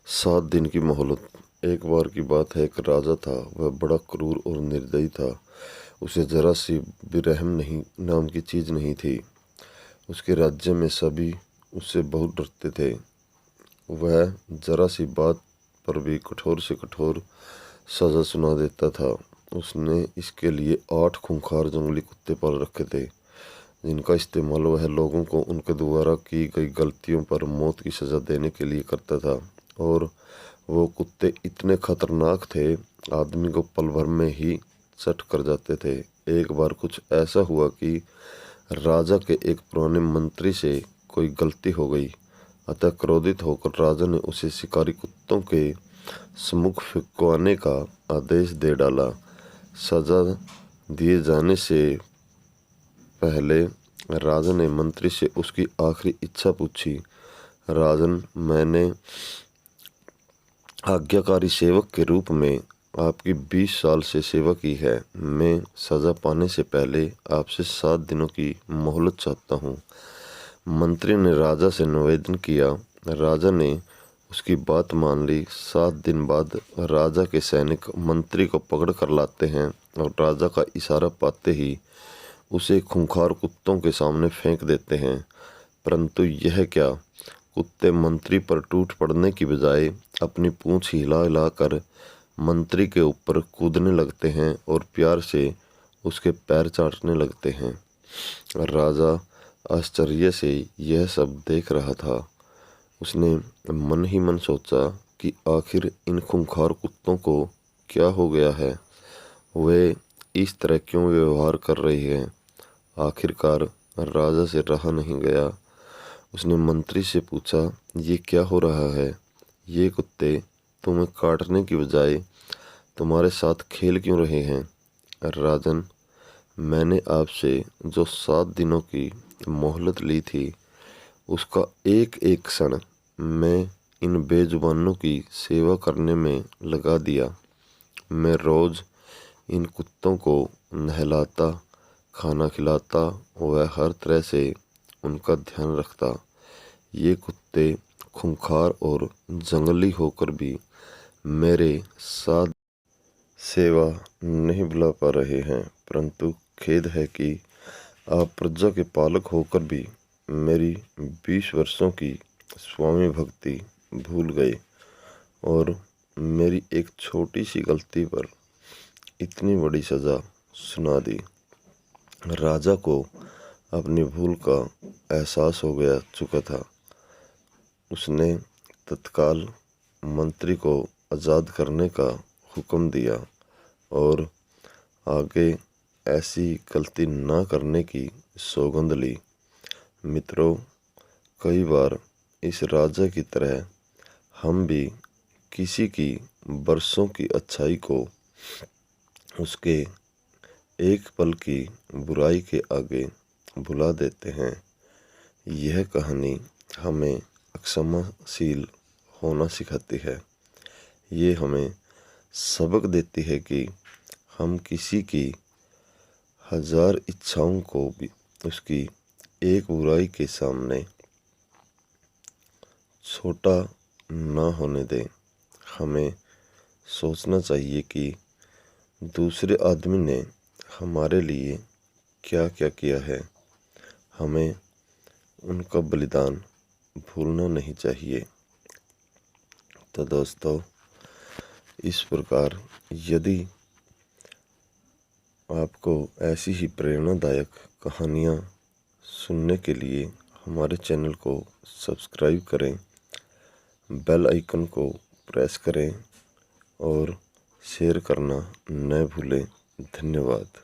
7 दिन की मोहलत। एक बार की बात है, एक राजा था। वह बड़ा क्रूर और निर्दयी था। उसे जरा सी भी रहम नहीं नाम की चीज़ नहीं थी। उसके राज्य में सभी उससे बहुत डरते थे। वह जरा सी बात पर भी कठोर से कठोर सज़ा सुना देता था। उसने इसके लिए 8 खूंखार जंगली कुत्ते पाल रखे थे, जिनका इस्तेमाल वह लोगों को उनके द्वारा की गई गलतियों पर मौत की सज़ा देने के लिए करता था। और वो कुत्ते इतने खतरनाक थे, आदमी को पल भर में ही चट कर जाते थे। एक बार कुछ ऐसा हुआ कि राजा के एक पुराने मंत्री से कोई गलती हो गई। अतः क्रोधित होकर राजा ने उसे शिकारी कुत्तों के सम्मुख फिंकवाने का आदेश दे डाला। सजा दिए जाने से पहले राजा ने मंत्री से उसकी आखिरी इच्छा पूछी। राजन, मैंने आज्ञाकारी सेवक के रूप में आपकी 20 साल से सेवा की है। मैं सजा पाने से पहले आपसे 7 दिनों की मोहलत चाहता हूँ। मंत्री ने राजा से निवेदन किया। राजा ने उसकी बात मान ली। 7 दिन बाद राजा के सैनिक मंत्री को पकड़ कर लाते हैं और राजा का इशारा पाते ही उसे खूंखार कुत्तों के सामने फेंक देते हैं। परंतु यह क्या, कुत्ते मंत्री पर टूट पड़ने की बजाय अपनी पूंछ हिला हिलाकर मंत्री के ऊपर कूदने लगते हैं और प्यार से उसके पैर चाटने लगते हैं। राजा आश्चर्य से यह सब देख रहा था। उसने मन ही मन सोचा कि आखिर इन खूंखार कुत्तों को क्या हो गया है, वे इस तरह क्यों व्यवहार कर रहे हैं। आखिरकार राजा से रहा नहीं गया। उसने मंत्री से पूछा, ये क्या हो रहा है? ये कुत्ते तुम्हें काटने की बजाय तुम्हारे साथ खेल क्यों रहे हैं? राजन, मैंने आपसे जो 7 दिनों की मोहलत ली थी, उसका एक एक क्षण मैं इन बेजुबानों की सेवा करने में लगा दिया। मैं रोज़ इन कुत्तों को नहलाता, खाना खिलाता व हर तरह से उनका ध्यान रखता। ये कुत्ते खूंखार और जंगली होकर भी मेरे साथ सेवा नहीं बुला पा रहे हैं। परंतु खेद है कि आप प्रजा के पालक होकर भी मेरी 20 वर्षों की स्वामी भक्ति भूल गए और मेरी एक छोटी सी गलती पर इतनी बड़ी सज़ा सुना दी। राजा को अपनी भूल का एहसास हो गया चुका था। उसने तत्काल मंत्री को आज़ाद करने का हुक्म दिया और आगे ऐसी गलती ना करने की सौगंध ली। मित्रों, कई बार इस राजा की तरह हम भी किसी की बरसों की अच्छाई को उसके एक पल की बुराई के आगे भुला देते हैं। यह कहानी हमें क्षमाशील होना सिखाती है। ये हमें सबक देती है कि हम किसी की 1000 इच्छाओं को भी उसकी एक बुराई के सामने छोटा ना होने दें। हमें सोचना चाहिए कि दूसरे आदमी ने हमारे लिए क्या क्या किया है। हमें उनका बलिदान भूलना नहीं चाहिए। तो दोस्तों, इस प्रकार यदि आपको ऐसी ही प्रेरणादायक कहानियाँ सुनने के लिए हमारे चैनल को सब्सक्राइब करें, बेल आइकन को प्रेस करें और शेयर करना न भूलें। धन्यवाद।